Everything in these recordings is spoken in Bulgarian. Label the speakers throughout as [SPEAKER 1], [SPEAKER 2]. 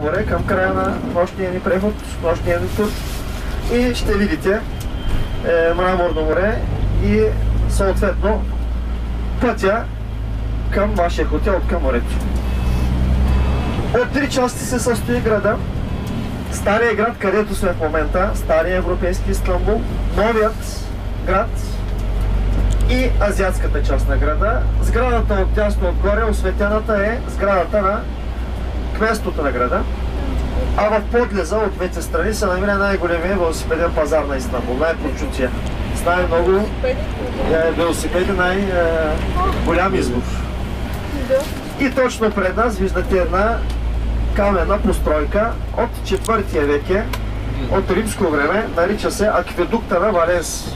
[SPEAKER 1] море към края на нощния ни преход, нощния ни тур и ще видите Мраморно море и съответно пътя към вашия хотел към морето. От 3 части се състои града. Стария град, където сме в момента, стария европейски Истанбул, новият град и азиатската част на града. Сградата от дясно отгоре, осветената е сградата на кметството на града, а в подлеза от двете страни се намира най-големия велосипеден пазар на Истанбул, най-прочутия. С най-много велосипеди, най-голям избор. И точно пред нас виждате една каменна постройка от 4 век, от римско време, нарича се акведукта на Валенс.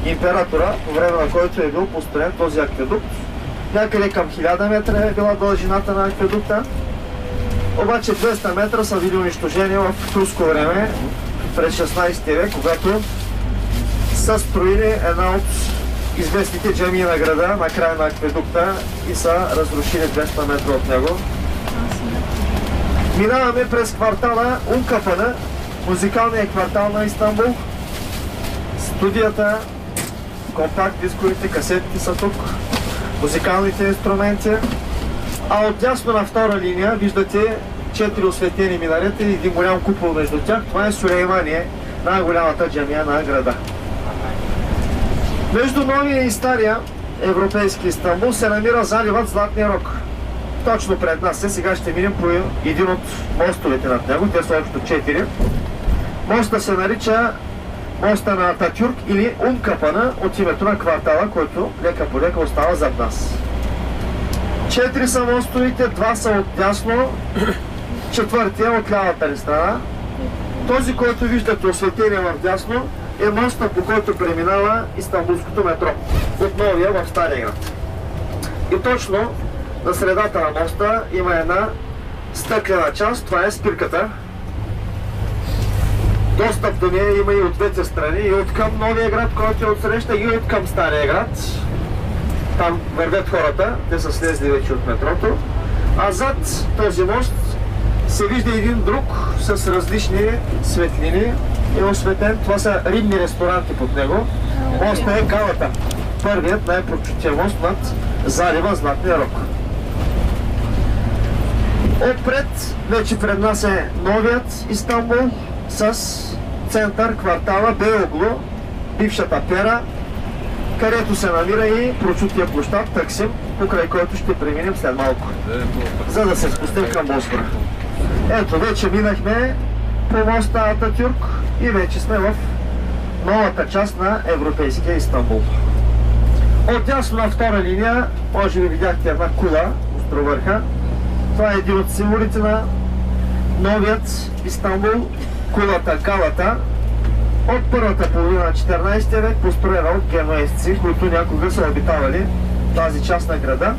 [SPEAKER 1] Императора, по време на който е бил построен този акведукт. Някъде към 1000 метра е била дължината на акведукта. Обаче 200 метра са били унищожени в турско време, през 16 век, когато са строили една от известните джамии на града на края на акведукта и са разрушили 200 метра от него. Минаваме през квартала Ункапана, музикалния квартал на Истанбул. Студията, компакт дисковите, касетите са тук, музикалните инструменти. А отдясно на втора линия виждате 4 осветени минарета и един голям купол между тях. Това е Сулеймания, най-голямата джамия на града. Между новия и стария европейски Истанбул се намира заливът Златния рог. Точно пред нас е. Сега ще минем по един от мостовете над него. Те са общо 4. Моста се нарича моста на Ататюрк или Ункапана от името на квартала, който лека по лека остава зад нас. 4 са мостовите, 2 са от дясно, 4-тия от лявата ни страна. Този, който виждате осветение в дясно, е моста, по който преминава Истанбулското метро. От новия в Стария град. И точно на средата на моста има една стъклена част, това е спирката. Достъп до нея има и от двете страни, и от към новия град, който е отсреща, и от към Стария град. Там вървят хората, те са слезли вече от метрото. А зад този мост се вижда един друг с различни светлини и осветен. Това са рибни ресторанти под него. Моста е Галата. Първият най-прочутия мост над залива Златния рог. Отпред, вече пред нас е новият Истанбул с център квартала Беоглу, бившата Пера, където се намира и прочутия площад Таксим, покрай който ще преминем след малко, за да се спустим към Босфора. Ето, вече минахме по моста Ататюрк и вече сме в новата част на европейския Истанбул. Отдясно на втора линия, може би видяхте една кула, островърха. Това е един от символите на новият Истанбул, кулата Галата, от първата половина на 14 век, построена от генуезци, които някога са обитавали тази част на града.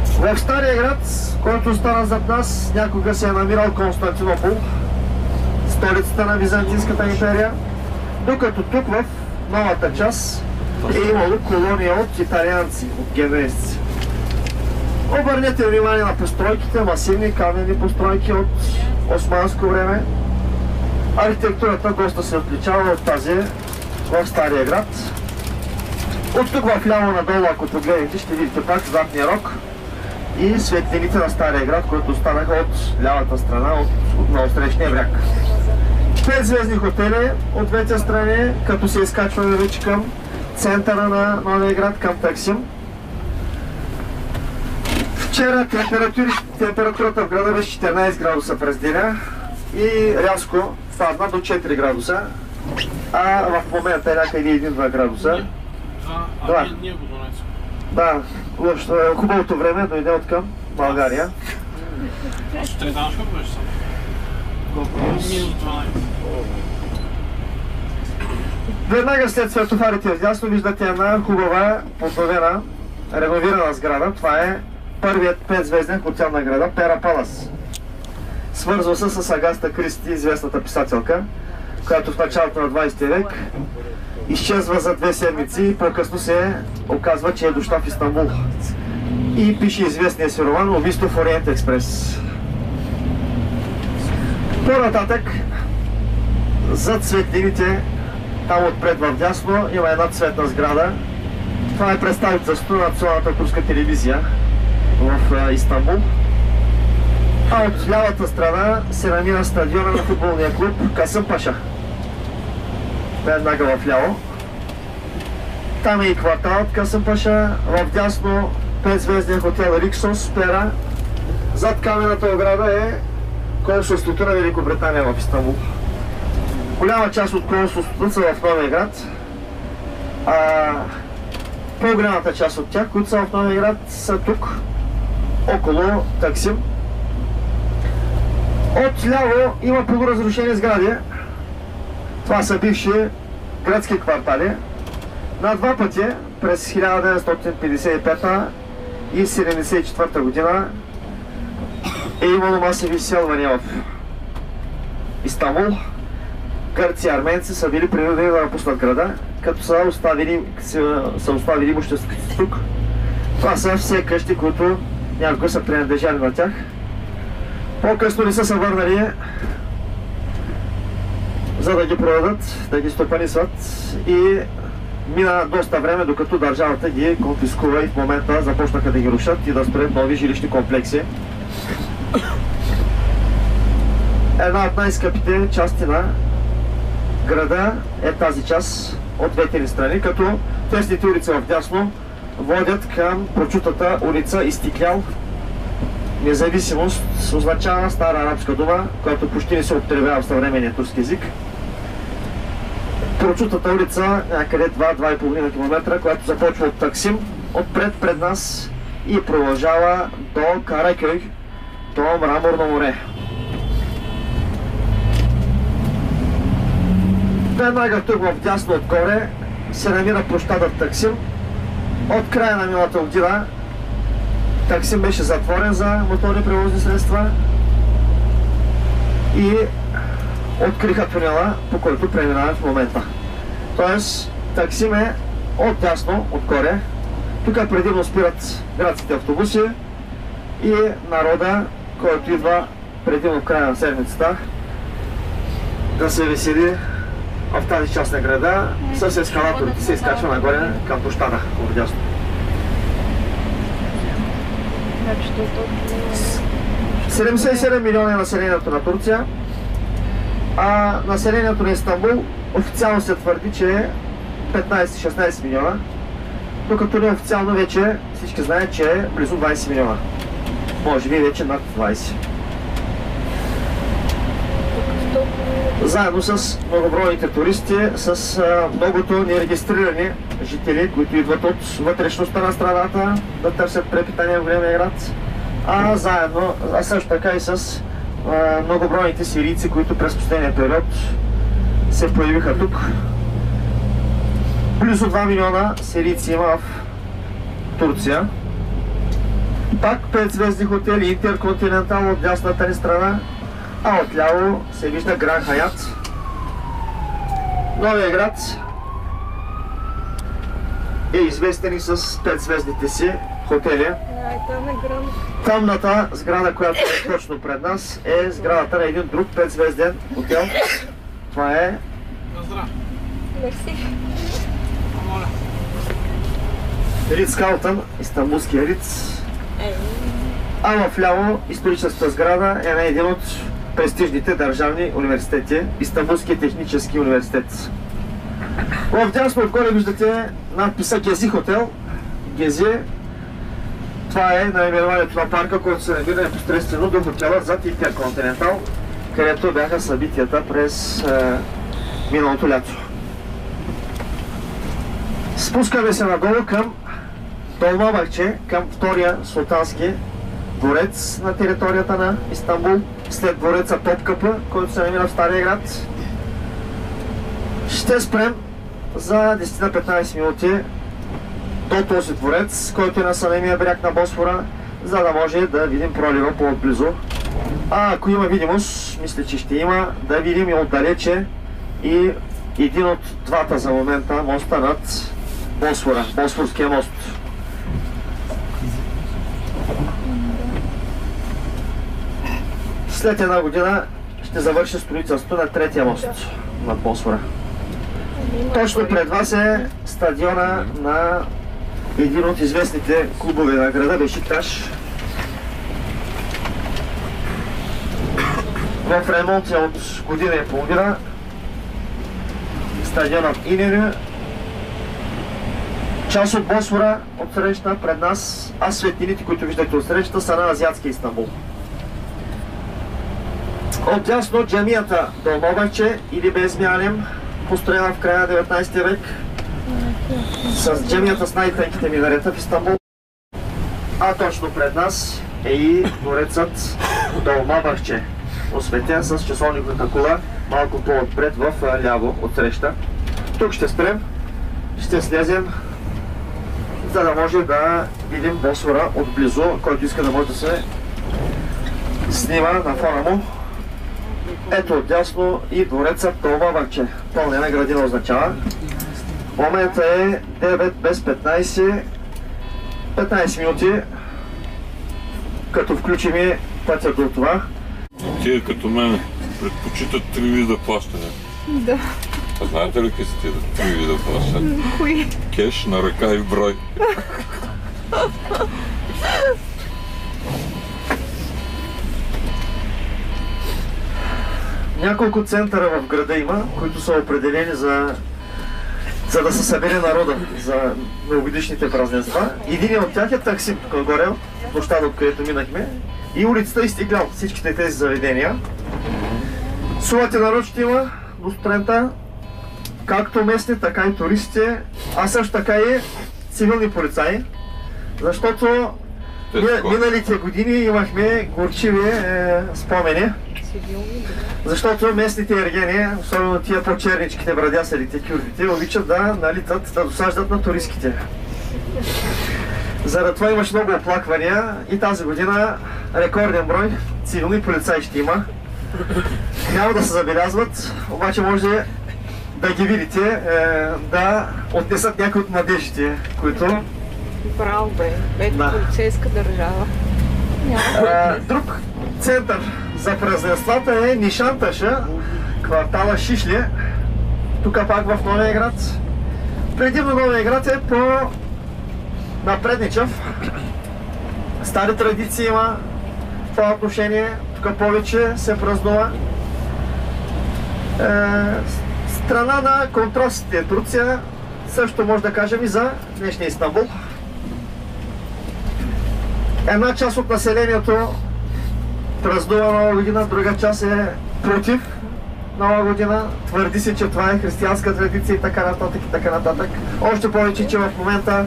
[SPEAKER 1] В Стария град, който остана зад нас, някога се е намирал Константинопол, столицата на Византийската империя, докато тук в новата част е имало колония от италианци, от генуезци. Обърнете внимание на постройките, масивни каменни постройки от османско време. Архитектурата доста се отличава от тази в Стария град. От тук в ляво надолу, ако погледнете, ще видите пак Златния рог и светлините на Стария град, които останаха от лявата страна, на отсрещния бряг. 5 звездни хотели от двете страни, като се изкачваме вече към центъра на новия град, към Таксим. Вчера температурата в града беше 14 градуса през деня и рязко падна до 4 градуса, а в момента е някъде 1-2 градуса. Да, хубавото време дойде от към България.
[SPEAKER 2] Сутринта на колко беше само? Минус 12.
[SPEAKER 1] Веднага след светофарите вдясно виждате една хубава, подновена, реновирана сграда. Това е първият 5-звезден хотел на града, Пера Палас. Свързва се с Агаста Кристи, известната писателка, която в началото на 20 век изчезва за 2 седмици и по-късно се оказва, че е дошла в Истанбул. И пише известния си роман "Убийство в Ориент експрес". По-нататък, зад светлините, там отпред в дясно, има една цветна сграда. Това е представителството на Националната турска телевизия в Истанбул. А от лявата страна се намира стадиона на футболния клуб Касъмпаша. Веднага в ляво. Там е и кварталът Касъмпаша. В дясно 5-звездния хотел Риксос, Пера. Зад каменната ограда е консулството на Великобритания в Истанбул. Голяма част от консулството са в Новия град. По-голямата част от тях, които са в Новия град, са тук, около Таксим. Отляво има полуразрушени сгради. Това са бивши градски квартали. На два пъти, през 1955 и 1974 година, е имало масови изселвания в Истанбул. Гърци и арменци са били принудени да напуснат града, като са оставили имуществото тук. Това са все къщи, които някога са принадлежали на тях. По-късно не са се върнали, за да ги продадат, да ги стопанисват, и мина доста време, докато държавата ги конфискува и в момента започнаха да ги рушат и да строят нови жилищни комплекси. Една от най-скъпите части на града е тази част от двете ни страни, като тесните улици в дясно водят към прочутата улица Истиклял. Независимост означава стара арабска дума, която почти не се употребява в съвременния турски език. Прочутата улица някъде 2-2,5 км, която започва от Таксим, отпред пред нас и продължава до Каракъй, до Мраморно море. Веднага тук в дясно отгоре се намира площадът Таксим. От края на миналата година Таксим беше затворен за моторни превозни средства и откриха тунела, по който преминаваме в момента. Тоест, Таксим е отдясно, отгоре. Тук предимно спират градските автобуси и народа, който идва предимно в края на седмицата да се весели в тази част на града. С ескалаторите се изкачва нагоре към площада, отдясно. 77 милиона е населението на Турция, а населението на Истанбул официално се твърди, че е 15-16 милиона, докато неофициално вече всички знаят, че е близо 20 милиона. Може би вече над 20. Заедно с многобройните туристи, с многото нерегистрирани жители, които идват от вътрешността на страната да търсят препитание в големия град, а също така и с многобройните сирийци, които през последния период се появиха тук. Близо 2 милиона сирийци има в Турция. Пак 5-звездни хотели Интерконтинентал от дясната ни страна, а отляво се вижда Гран Хаят. Новия град е известен и с 5-звездните си хотели. Тъмната сграда, която е точно пред нас, е сградата на един друг 5-звезден хотел. Това е Ритц Калтън, истанбулския Риц. А в ляво историческата сграда е на един от престижните държавни университети, Истанбулския технически университет. В дясно отгоре виждате надписа Гези хотел. Гези, това е наименованието на парка, който се намира непосредствено до хотела зад Интерконтинентал, където бяха събитията през миналото лято. Спускаме се нагоро към Долмабахче, към втория султански дворец на територията на Истанбул, след двореца Топкапы, който се намира в Стария град. Ще спрем за 10-15 минути до този дворец, който е на самия бряг на Босфора, за да може да видим пролива по-отблизо. А ако има видимост, мисля, че ще има, да видим и отдалече и един от двата за момента моста над Босфора, Босфорския мост. След една година ще завърши строителството на третия мост на Босфора. Точно пред вас е стадиона на един от известните клубове на града, Бешикташ. В ремонт е от година и половина. Стадионът Иненю. Част от Босфора отсреща пред нас, а светлините, които виждате отсреща, са на азиатския Истанбул. Отдясно джамията Долмабахче или Безмиалем, построена в края на 19 век, с джамията с най-тънките минарета в Истанбул. А точно пред нас е и дворецът Долмабахче, осветен с часовникната кула, малко по-отпред в ляво отсреща. Тук ще спрем, ще слезем, за да може да видим Босфора отблизо, който иска да може да се снима на фона му. Ето отдясно и дворецът Долмабахче. Пълнена градина означава. Момента е 9 без 15 минути, като включим и пътя до това.
[SPEAKER 3] Тие като мен предпочитат 3 вида плащане.
[SPEAKER 4] Да.
[SPEAKER 3] А знаете ли какви са тия 3 вида плащане?
[SPEAKER 4] Кои?
[SPEAKER 3] Кеш, на ръка и в брой.
[SPEAKER 1] Няколко центъра в града има, които са определени за да се събере народа за новогодишните празненства. Един от тях е Таксим, тук горе, площада, от където минахме. И улицата Истиклал, всичките тези заведения. Сувате народ ще има до сутринта, както местни, така и туристите, а също така и цивилни полицаи. Защото миналите години имахме горчиви спомени. Защото местните ергени, особено тия по-черничките брадясалите, кюрдите, обичат да налитат, да досаждат на туристските. Заради това имаш много оплаквания и тази година рекорден брой цивилни полицаи ще има. Няма да се забелязват, обаче може да ги видите, да отнесат някои от младежите, които...
[SPEAKER 4] Браво бе, ето полицейска държава.
[SPEAKER 1] Друг център за празненствата е Нишанташа, квартала Шишле, тук пак в Новия град. Предимно Новия град е по-напредничав. Стари традиции има в това отношение, тук повече се празнува. Страна на контрастите е Турция, също може да кажем и за днешния Истанбул. Една част от населението празнува Нова година, друга част е против Нова година. Твърди се, че това е християнска традиция и така нататък и така нататък. Още повече, че в момента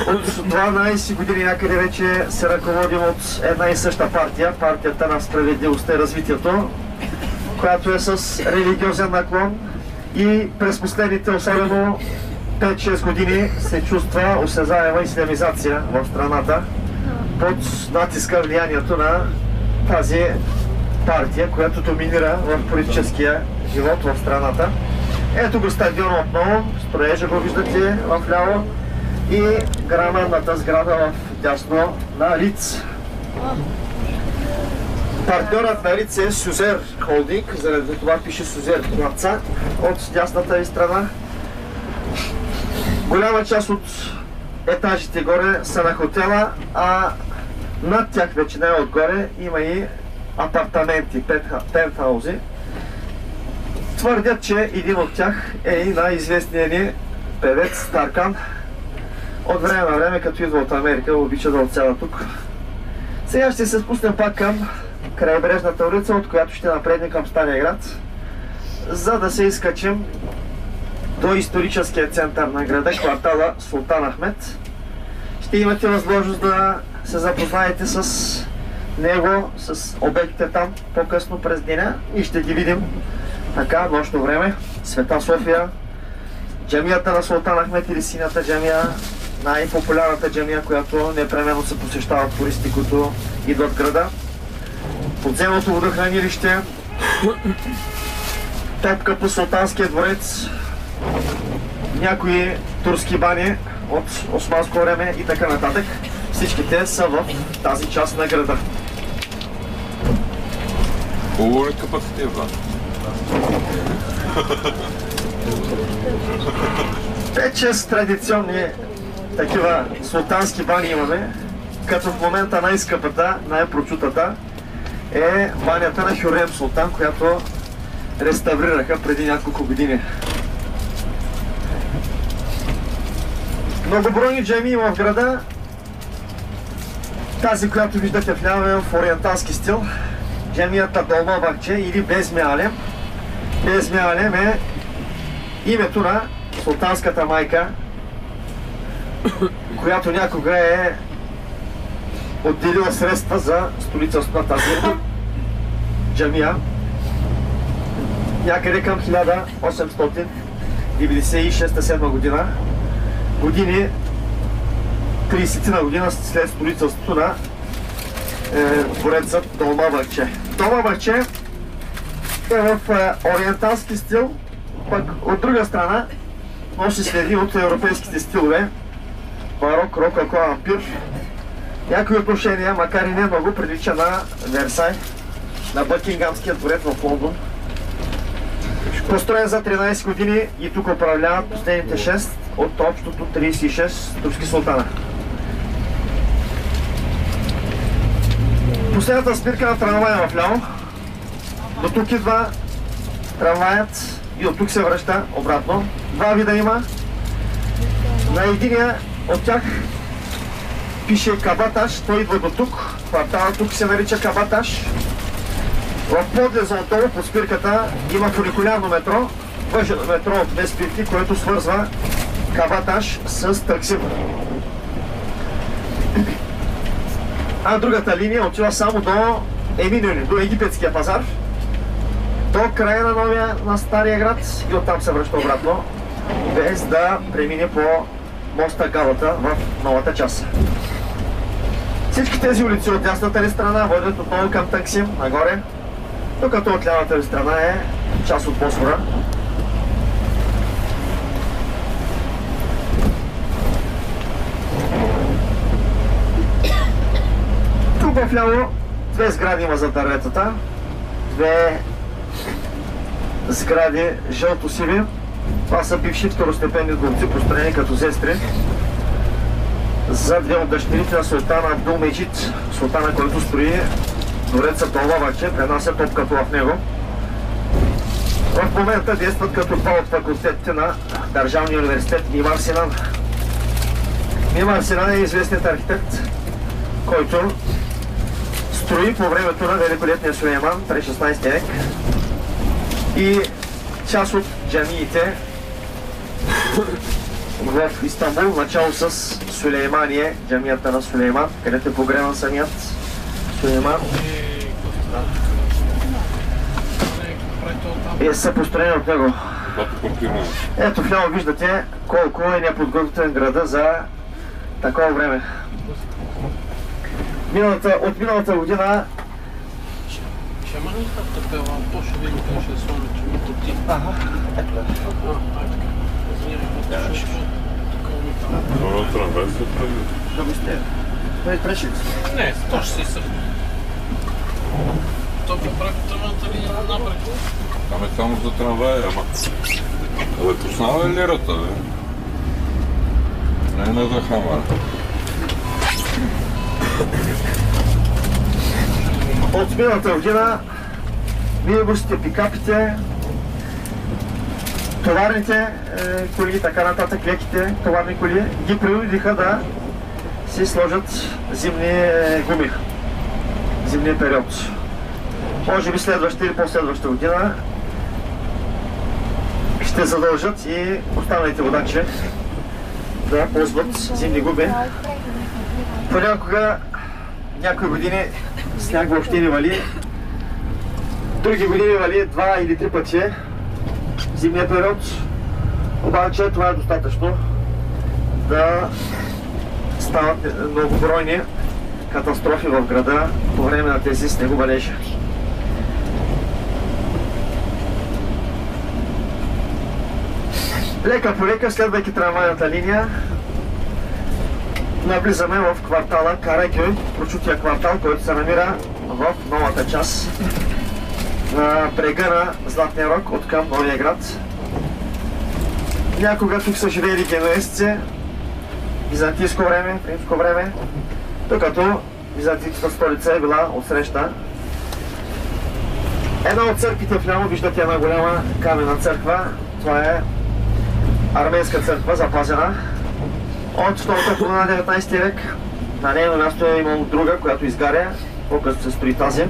[SPEAKER 1] от 12 години някъде вече се ръководим от една и съща партия, партията на справедливостта и развитието, която е с религиозен наклон и през последните особено 5-6 години се чувства осезаема ислямизация в страната под натиска влиянието на тази партия, която доминира в политическия живот в страната. Ето го стадиона отново, строежа го виждате в ляво и грамадната сграда в дясно на Риц. Партньорът на Риц е Сюзер Холдинг, заради това пише Сюзер плаца от дясната ви страна. Голяма част от етажите горе са на хотела, а над тях вече най-отгоре има и апартаменти, пентхаузи. Твърдят, че един от тях е и най-известният ни певец Таркан. От време на време, като идва от Америка, обича да отсяда тук. Сега ще се спуснем пак към крайбрежната улица, от която ще напреднем към Стария град, за да се изкачим до историческия център на града, квартала Султан Ахмед. Ще имате възможност да се запознаете с него, с обектите там по-късно през деня и ще ги видим така нощно време. Света София, джамията на Султан Ахмед или синята джамия, най-популярната джамия, която непременно се посещава от туристи, които идват в града. Подземното водохранилище, топка по Султанския дворец, някои турски бани от османско време и така нататък. Всички те са в тази част на града.
[SPEAKER 3] Хубаво ли къпат в тия бани?
[SPEAKER 1] 5-6 традиционни такива султански бани имаме, като в момента най-скъпата, най-прочутата е банята на Хюрем Султан, която реставрираха преди няколко години. Многобройни джами има в града. Тази, която виждате вляво, е в ориенталски стил. Джамията Долма Бахче или Безми Алем. Безми Алем е името на султанската майка, която някога е отделила средства за строителството на тази джамия. Някъде към 1896-7 година, години 30-на година след строителството на дворецът Долма Бахче. Долма Бахче е в ориенталски стил, пък от друга страна носи следи от европейските стилове барок, рококо, ампир. Някои отношения, макар и не много, прилича на Версай, на Бъкингамския дворец в Лондон. Построен за 13 години и тук управляват последните 6 от общото 36 турски султана. Последната спирка на трамвая вляво. До тук идва трамваят и от тук се връща обратно. Два вида има. На единия от тях пише Кабаташ, той идва до тук. Квартала тук се нарича Кабаташ. В подлеза отдолу по спирката има фуникулярно метро, въжено метро от две спирки, което свързва Кабаташ с Таксим. А другата линия отива само до Еминюни, до египетския пазар, до края на стария град и оттам се връща обратно, без да премине по моста Галата в новата част. Всички тези улици от дясната ни страна водят отново към Таксим, нагоре, докато от лявата ви страна е част от Босфора. Тук вляво две сгради има за дърветата, две сгради жълто-сиви. Това са бивши второстепенни дворци, построени като зестри за две от дъщерите на султана Абдул Меджид, султана, който строи двореца Долма Бахче, пренася топката в него. В момента действат като два от факултетите на Държавния университет Мимар Синан. Мимар Синан е известният архитект, който строи по времето на великолепния Сулейман през 16 век и част от джамиите в Истанбул, начало с Сулеймание, джамията на Сулейман, където е погребан самият Сулейман. И са построени от него. Ето вляво виждате колко е неподготвен града за такова време. От миналата година...
[SPEAKER 2] Ще има ли такава точно да има къде ще слоня, че ми тоти?
[SPEAKER 1] Ага, ето да.
[SPEAKER 3] Това трамвай се прави.
[SPEAKER 1] Да го сте. Това е пречи?
[SPEAKER 2] Не, то ще си съвет. То прави трамвайната линия напред.
[SPEAKER 3] Там е само за трамвая, ама... Абе, познава ли лирата, бе? Не на Захамара.
[SPEAKER 1] От миналата година минибусите, пикапите, товарните коли и така нататък, леките товарни коли ги принудиха да си сложат зимни гуми, зимния период. Може би следващата или последващата година ще задължат и останалите водачи да ползват зимни гуми. Понякога някои години сняг въобще не вали, други години вали 2 или 3 пъти зимния период, обаче това е достатъчно да стават многобройни катастрофи в града по време на тези снеговалежи. Лека по лека, следвайки трамвайната линия, навлизаме в квартала Карагюй, прочутия квартал, който се намира в новата част на брега на Златния рог от към Новия град. Някога тук са живели генуезци, византийско време, римско време, докато византийската столица е била отсреща. Една от църквите вляво виждате една голяма каменна църква. Това е арменска църква, запазена от втората половина на 19 век. На нейно място е имало друга, която изгаря, по-късно се строи тази.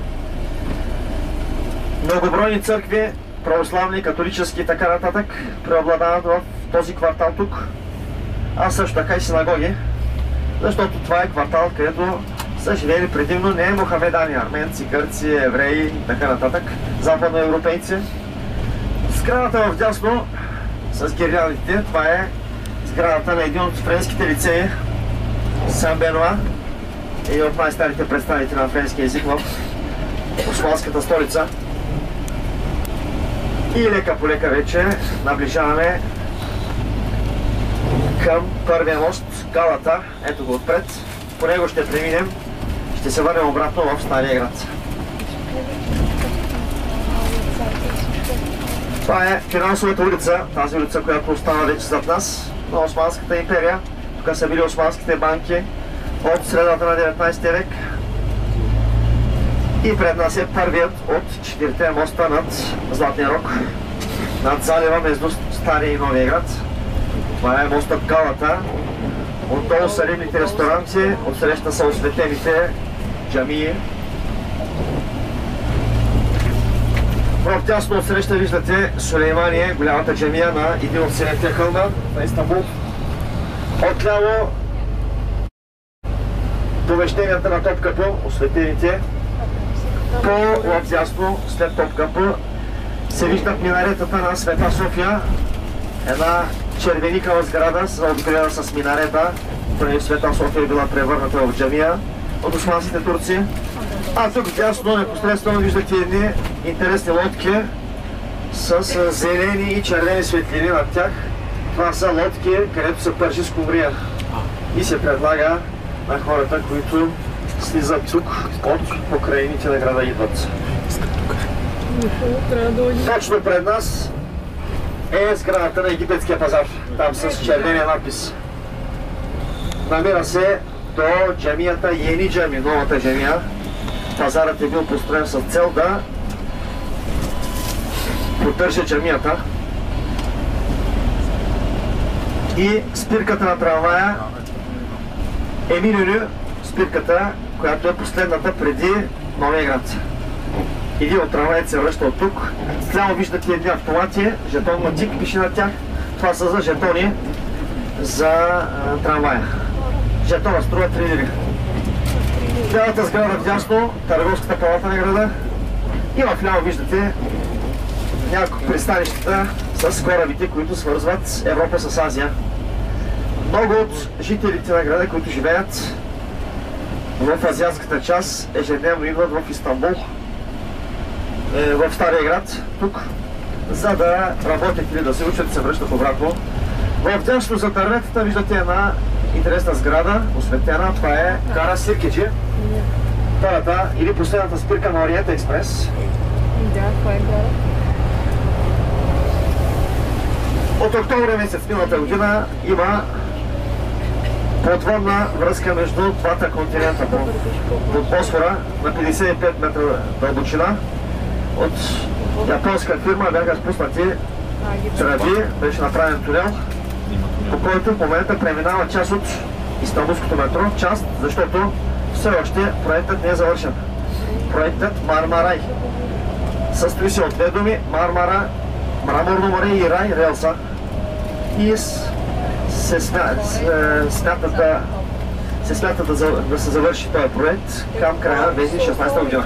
[SPEAKER 1] Многобройни църкви, православни, католически и така нататък, преобладават в този квартал тук, а също така и синагоги, защото това е квартал, където са живели предимно не мохамедани, арменци, гърци, евреи и така нататък, западноевропейци. Сградата в дясно с гирляндите, това е сградата на един от френските лицеи, Сен-Бенуа, един от най-старите представители на френски език в османската столица. И лека по лека вече наближаваме към първия мост, Галата, ето го отпред. По него ще преминем, ще се върнем обратно в Стария град. Това е финансовата улица, тази улица, която остана вече зад нас, на Османската империя. Тук са били османските банки от средата на 19 век. И пред нас е първият от 4 моста над Златния рог, над залива между Стария и Новия град. Това е мостът Галата. Отдолу са рибните ресторанти, отсреща са осветените джамии. В тясно отсреща виждате Сулеймания, голямата джамия на един от 7 хълма на Истанбул. Отляво помещенията на Топкапı, осветените. По-отдясно, след Топкапı, се виждат минаретата на Света София. Една червеникава сграда, обиколена с минарета, преди Света София е била превърната в джамия от османските турци. А тук вдясно непосредствено виждате едни интересни лодки с зелени и червени светлини над тях. Това са лодки, където се пържи скумрия и се предлага на хората, които слизат тук от покрайните на града идват. Точно пред нас е сградата на египетския пазар, там с червения надпис. Намира се до джамията Йени Джами, новата джамия. Пазарът е бил построен с цел да поддържа джамията. И спирката на трамвая Еминönü, спирката, която е последната преди Новия град. Един от трамваите се връща от тук. Слямо виждате едни автомати, жетон на ТИК пише на тях. Това са за жетони за трамвая. Жетона струва 3 лири. Бялата сграда вдясно, търговската палата на града. И в ляво виждате няколко пристанищата с корабите, които свързват Европа с Азия. Много от жителите на града, които живеят в азиатската част, ежедневно идват в Истанбул, в Стария град, тук, за да работят или да се учат и се връщат обратно. В дясно за дърветата виждате една интересна сграда, осветена. Това е Кара Сиркеджи, втората или последната спирка на Ориент Експрес.
[SPEAKER 4] Да, това е гара.
[SPEAKER 1] От октомври месец миналата година има подводна връзка между двата континента под Босфора на 55 метра дълбочина. От японска фирма бяха спуснати тръби, беше направен тунел, по който в момента преминава част от Истанбулското метро, част, защото все още проектът не е завършен. Проектът Мармарай състои се от две думи: Мармара, Мраморно море, и Рай, релса. И се смята да се завърши този проект към края на 2016 година.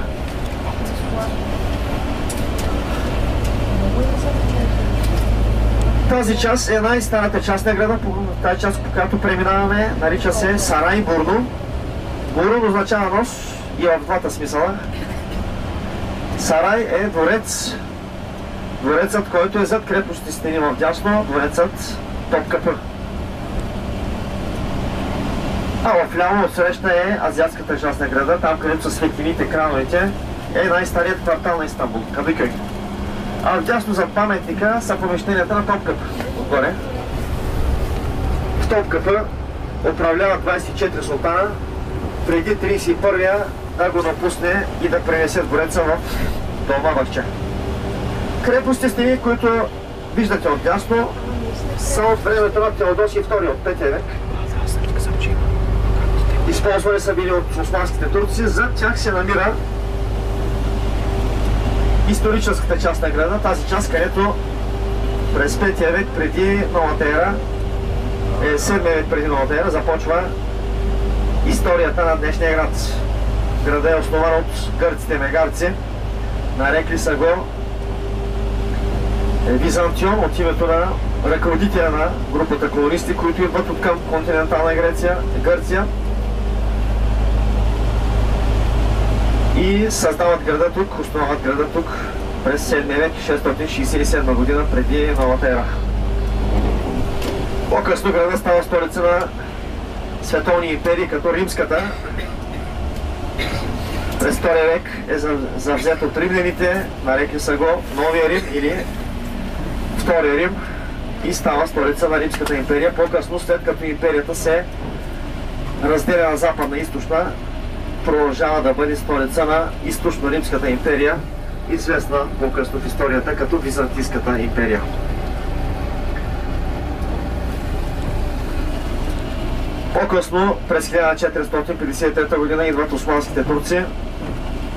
[SPEAKER 1] Тази част е най-старата част на града, тази част, по която преминаваме, нарича се Сарай Бурну. Бурну означава нос и в двата смисъла. Сарай е дворец. Дворецът, който е зад крепостни стени в дясно, дворецът Топкапı. А в ляво отсреща е азиатската част на града, там където са светлините, крановете е най-старият квартал на Истанбул, Кадикъй. А вдясно зад паметника са помещенията на Топкапı. Отгоре. В Топкапı управлява 24 султана, преди 31-я да го напусне и да пренесе двореца в Долмабахче. Крепостни стени, които виждате отдясно, са от времето на Теодосий II от 5 век. Използвани са били от османските турци. Зад тях се намира историческата част на града, тази част, където през 5 век преди новата ера, 7 век преди новата ера, започва историята на днешния град. Града е основан от гърците-мегарци, нарекли са го Византион от името на ръководителя на групата колонисти, които идват от към континентална Гърция и създават града тук, основават града тук през 7 век, 667 година преди новата ера. По-късно града става столица на световни империи, като римската. През 2 век е завзет от римляните, нарекли са го Новия Рим или Втория Рим и става столица на Римската империя. По-късно, след като империята се разделя на западна и източна, продължава да бъде столица на източно-римската империя, известна по-късно в историята като Византийската империя. По-късно, през 1453 година, идват османските турци,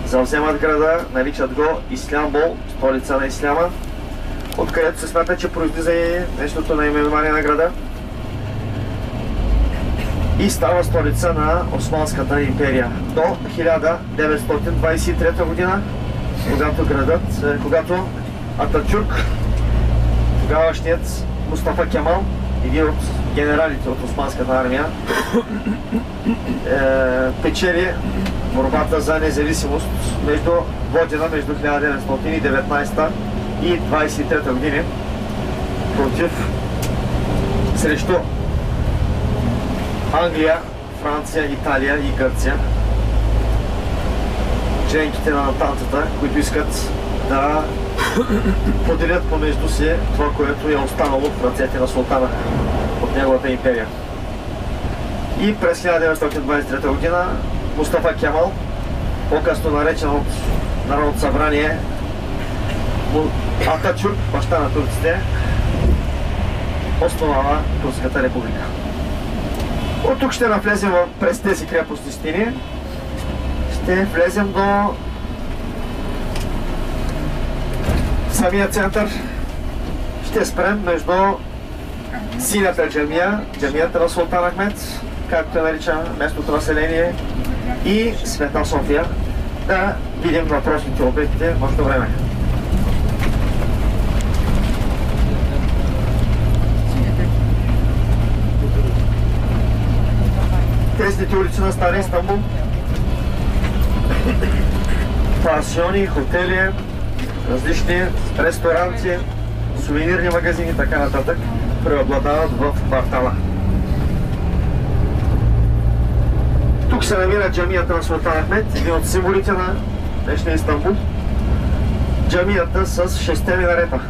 [SPEAKER 1] завземат града, наричат го Ислямбол, столица на Исляма, откъдето се смята, че произлиза и нещото наименование на града и става столица на Османската империя до 1923 година, когато Ататюрк, тогавашният Мустафа Кемал, един от генералите от Османската армия, печели борбата за независимост водена между 1919 и 1923 години срещу Англия, Франция, Италия и Гърция. Членките на Антантата, които искат да поделят помежду си това, което е останало в ръцете на султана от неговата империя. И през 1923 година Мустафа Кемал, по-късно наречен от Народното събрание Ататюрк, баща на турците, основава Турската република. От тук ще навлезем през тези крепостни стени. Ще влезем до самия център. Ще спрем между синята джамия, джамията на Султан Ахмед, както нарича местното население, и Света София, да видим въпросните обекти в нощно време. Тесните улици на Стария Истанбул, пансиони, хотели, различни ресторанти, сувенирни магазини и така нататък преобладават в квартала. Тук се намира джамията на Султан Ахмед, един от символите на днешния Истанбул. Джамията с 6 минарета,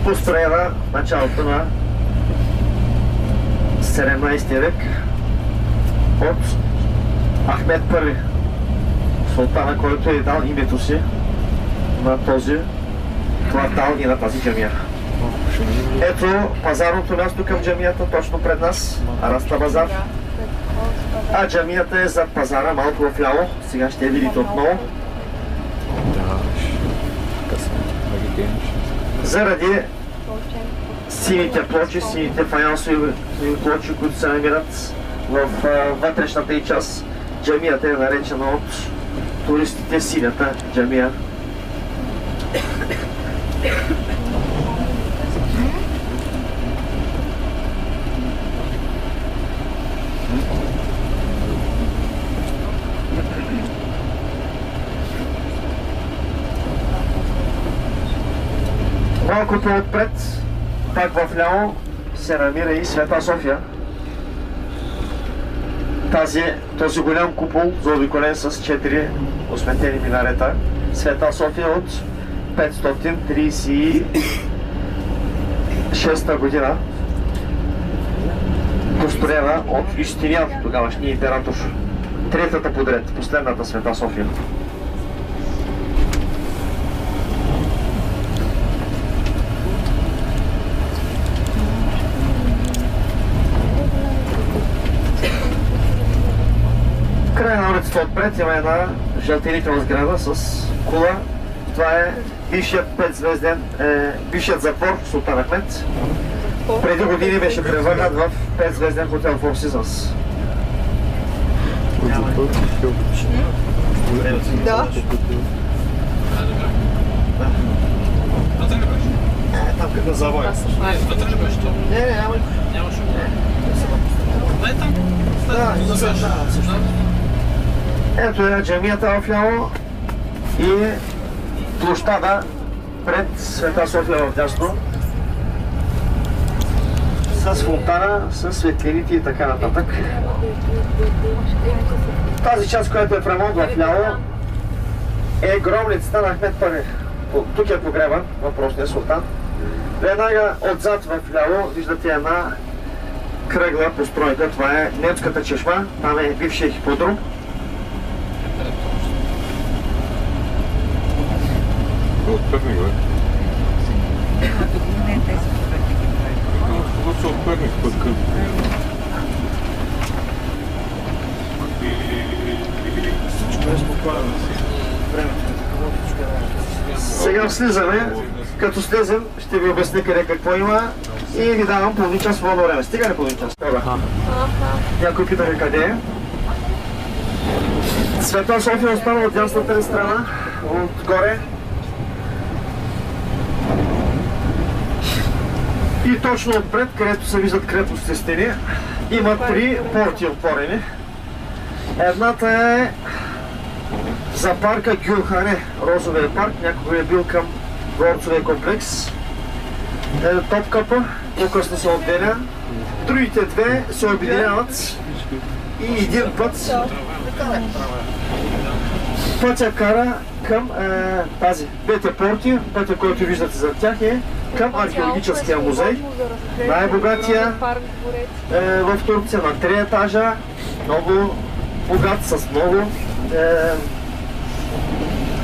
[SPEAKER 1] построена в началото на 17 век от Ахмед I, султана, който е дал името си на този квартал и на тази джамия. Ето пазарното място към джамията, точно пред нас, Араста базар. А джамията е зад пазара, малко вляво. Сега ще я видите отново. Заради сините плочи, сините фаянсови плочи, които се намират в вътрешната и част, джамията е наречена от туристите синята джамия. Малко по-отпред, пак в ляво, се намира и Света София. този голям купол, заобиколен с 4 осветени минарета. Света София от 536 година, построена от Юстиниан, тогавашния император. Третата подред, последната Света София. Край на улицата отпред има една жълтенителна сграда с кула. Това е бившият затвор Султан Ахмед. Преди години беше превърнат в 5-звезден хотел Four Seasons.
[SPEAKER 4] Да.
[SPEAKER 2] Вътре ли беше?
[SPEAKER 1] Там като завоя.
[SPEAKER 2] Вътре ли беше?
[SPEAKER 1] Не, няма.
[SPEAKER 2] Нямаше. Дай там.
[SPEAKER 1] Ето е джамията в ляво и площада пред Света София в дясно. С фонтана, с светлините и така нататък. Тази част, която е в ремонт в ляво, е гробницата на Ахмед Първи. Тук е погребан въпросния султан. Веднага отзад в ляво виждате една кръгла постройка. Това е немската чешма. Там е бившия хиподром.
[SPEAKER 3] От Перник, бе. Това са от Перник, пътка.
[SPEAKER 1] Всичко е спокойно. Сега слизаме. Като слезем, ще ви обясня къде какво има и ви давам половин час свободно време. Стига ли половин час? Някой питаха къде е. Света София остана от дясната ни страна, отгоре. И точно отпред, където се виждат крепостните стени, има 3 порти отворени. Едната е за парка Гюлхане, розовия парк, някога е бил към дворцовия комплекс. Топкапа, по-късно се отделя. Другите две се обединяват и един път пътя кара към тази двете порти. Пътя, който виждате зад тях е към археологическия музей. Най-богатия в Турция, на 3 етажа, много богат, с много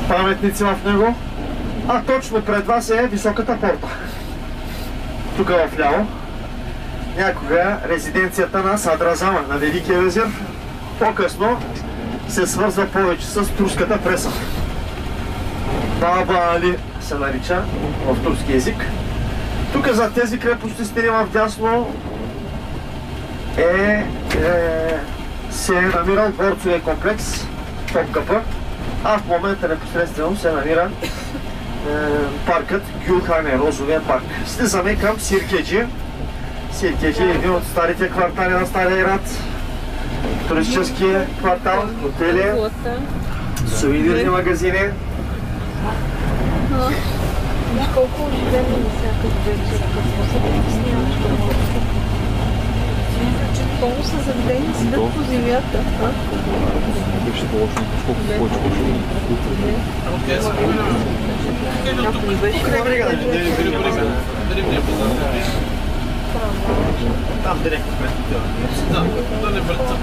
[SPEAKER 1] паметници в него. А точно пред вас е високата порта. Тук в ляво. Някога резиденцията на Садразама, на Великия везир. По-късно се свързва повече с турската преса. Баба Али се нарича в турски език. Тук за тези крепостни стени в дясно се е намирал дворцовия комплекс Топкапа, а в момента непосредствено се намира паркът Гюлхане, розовия парк. Слизаме към Сиркеджи. Сиркеджи е един от старите квартали на Стария град. Туристическия квартал, хотели, сувенирни магазини.
[SPEAKER 4] Колко живеем на всяка вечер, какво се притесняваш, колко са заведени, седят по земята.
[SPEAKER 3] Беше по-лошо, колко повече.
[SPEAKER 4] Ако ни беше
[SPEAKER 1] Там директно пред
[SPEAKER 2] Да, да не върта.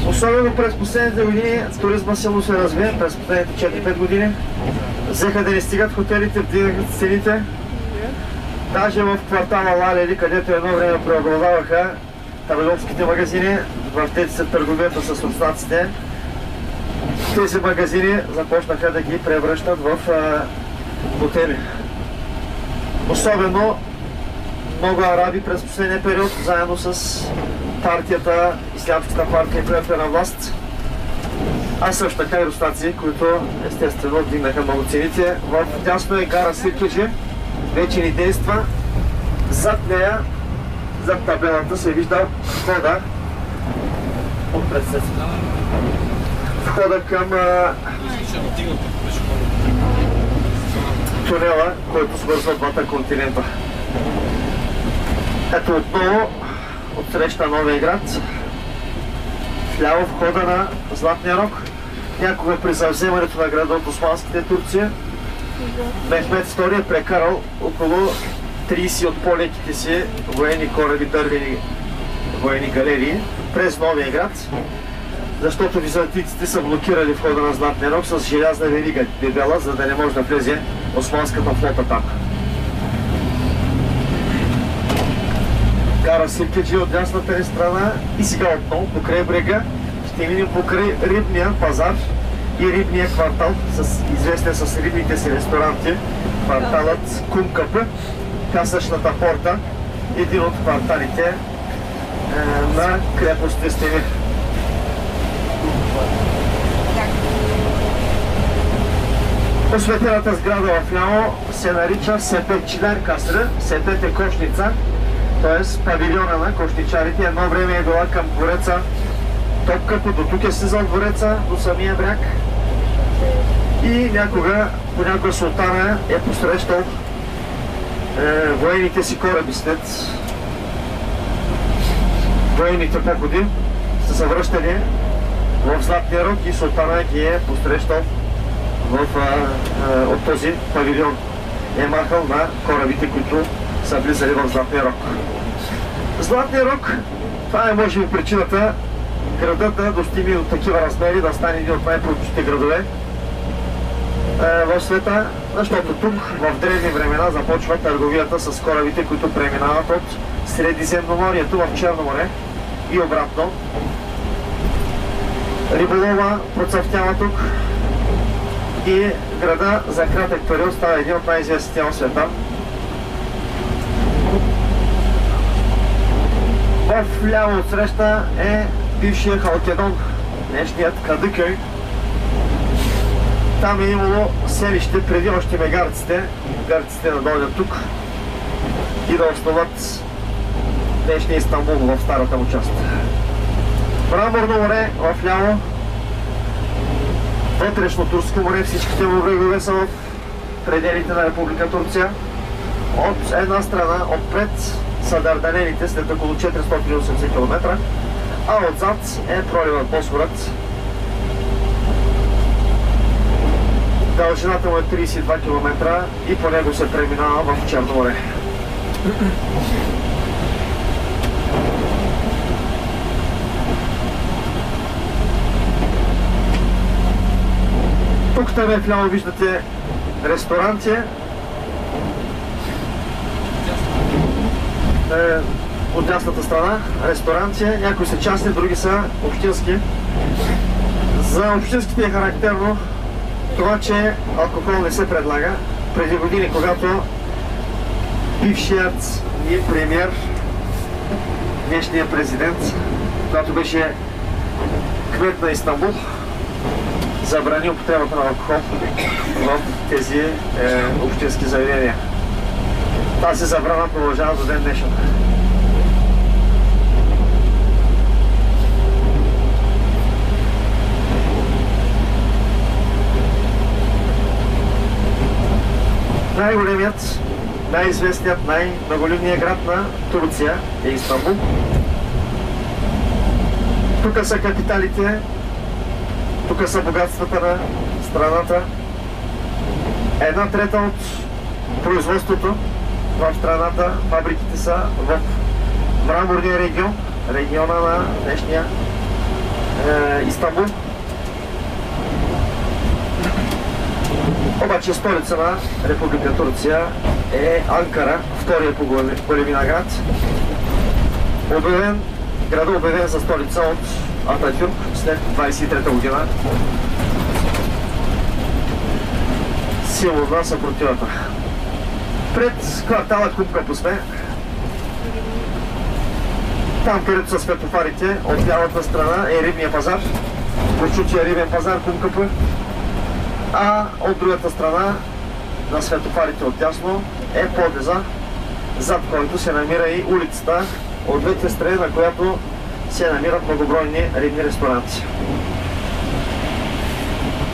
[SPEAKER 1] Особено през последните години туризма силно се разви, през последните 4-5 години. Взеха да не стигат хотелите, вдигнаха цените. Даже в квартала Лалели, където едно време преобладаваха търговските магазини, в тези се търговията с руснаците, тези магазини започнаха да ги превръщат в хотели. Особено много араби през последния период, заедно с партията, ислямската партия, която е на власт, а също така и руснаци, които естествено вдигнаха много цените. В дясно е гара Сиркеджи, вече ни действа. Зад нея, зад табелата се вижда входа от председателя. Входа към тунела, който свързва двата континента. Ето отново отсреща Новия град. Вляво входа на Златния рог. Някога при завземането на града от османските турци, Мехмед II е прекарал около 30 от по-леките си военни кораби, дървени военни галерии през Новия град, защото византийците са блокирали входа на Златния рог с желязна верига дебела, за да не може да влезе османската флота там. Кара Сиркеджи от дясната ни страна и сега отново покрай брега ще минем покрай рибния пазар и рибния квартал, известен с рибните си ресторанти, кварталът Кумкапы, Касъчната порта, един от кварталите на крепостите стени. Осветената сграда в ляво се нарича Сепетчиляр Касры, Сепет е кошница, т.е. павилиона на кошничарите. Едно време е била към двореца Топкапы, до тук е слизал двореца, до самия бряг. И понякога султана е посрещал военните си кораби след военните походи, са се връщали в Златния рог и султана ги е посрещал от този павилион. Е махал на корабите, които са влизали в Златния рог. Златния рог, това е може би причината градът да достигне до такива размери, да стане един от най-прочутите градове в света, защото тук в древни времена започва търговията с корабите, които преминават от Средиземноморието в Черно море и обратно. Риболова процъфтява тук и града за кратък период става един от най-известните в света. В ляво отсреща е бившия Халкидон, днешният Кадикъй. Там е имало селище преди още мегарците да дойдат тук и да основат днешния Истанбул в старата му част. Мраморно море в ляво, вътрешно Турско море, всичките му брегове са в пределите на Република Турция. От една страна, отпред са Дарданелите след около 480 км, а отзад е проливът Босфорът. Дължината му е 32 км и по него се преминава в Черно море. Тук там вляво виждате ресторанти. От дясната страна ресторанти, някои са частни, други са общински. За общинските е характерно това, че алкохол не се предлага. Преди години, когато бившият ни премиер, днешният президент, когато беше кмет на Истанбул, забрани употребата на алкохол в тези общински заведения. Тази забрана продължава до ден днешен. Най-големият, най-известният, най-многолюдният град на Турция е Истанбул. Тук са капиталите, тук са богатствата на страната. Една трета от производството в страната, фабриките са в мраморния регион, региона на днешния Истанбул. Обаче столица на Република Турция е Анкара, втория по големина град. Градът обявен за столица от Ататюрк след 23-та година. Силно на съпротивата. Пред квартала Кумкапы сме. Там, където са светофарите, от лявата страна е рибния пазар, прочутия рибен пазар Кумкапы. А от другата страна на светофарите отдясно е подлеза, зад който се намира и улицата, от двете страни на която се намират многобройни рибни ресторанти.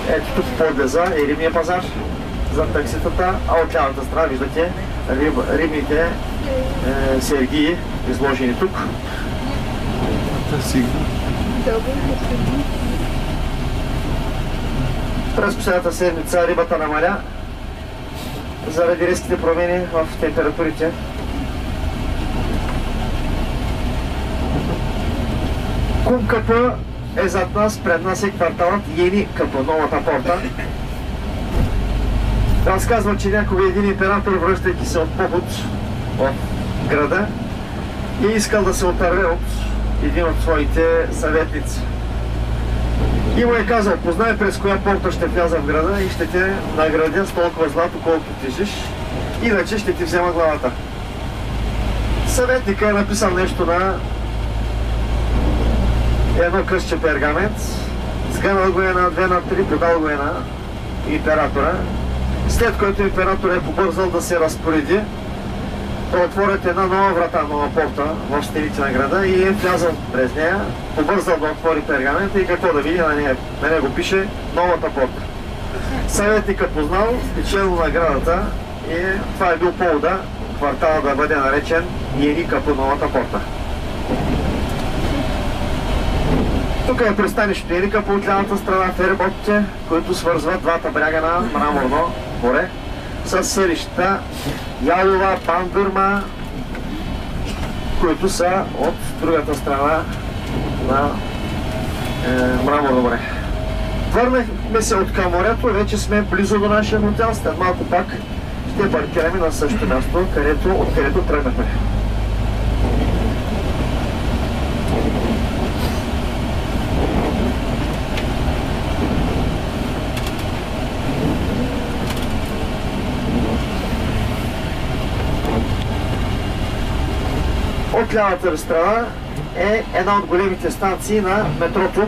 [SPEAKER 1] Ето тук подлеза е рибния пазар за такситата, а от лявата страна виждате рибните сергии, изложени тук. През последната седмица рибата намаля заради резките промени в температурите. Кум Къпа е зад нас, пред нас е кварталът Ени Къпа, новата порта. Разказва, че някога един император, връщайки се от поход в града, е искал да се отърве от един от своите съветници. И му е казал: познай през коя порта ще вляза в града и ще те наградя с толкова злато, колкото тежиш, иначе ще ти взема главата. Съветника е написал нещо на едно късче пергамент, сгънал го е на 2 на 3, подал го е на императора, след което император е побързал да се разпореди да отворят една нова врата, нова порта в стените на града и е влязал през нея, побързал да отвори пергамента и какво да види на него пише новата порта. Съветникът познал, спечелил наградата и това е бил повода квартала да бъде наречен Ени Къпа, новата порта. Тук е пристанището Ени Къпа от лявата страна, фериботите, които свързват двата бряга на Мраморно море с селищата Ялова, Пандърма, които са от другата страна на Мраморно море. Върнахме се от към морето, вече сме близо до нашия хотел, след малко пак ще паркираме на същото място, откъдето тръгнахме. От лявата страна е една от големите станции на метрото.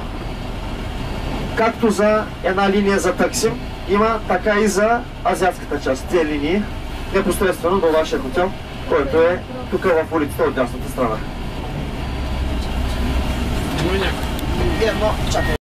[SPEAKER 1] Както за една линия за Таксим има, така и за азиатската част. Тези линии непосредствено до вашия хотел, който е тук в улицата от дясната страна.
[SPEAKER 2] Чакай.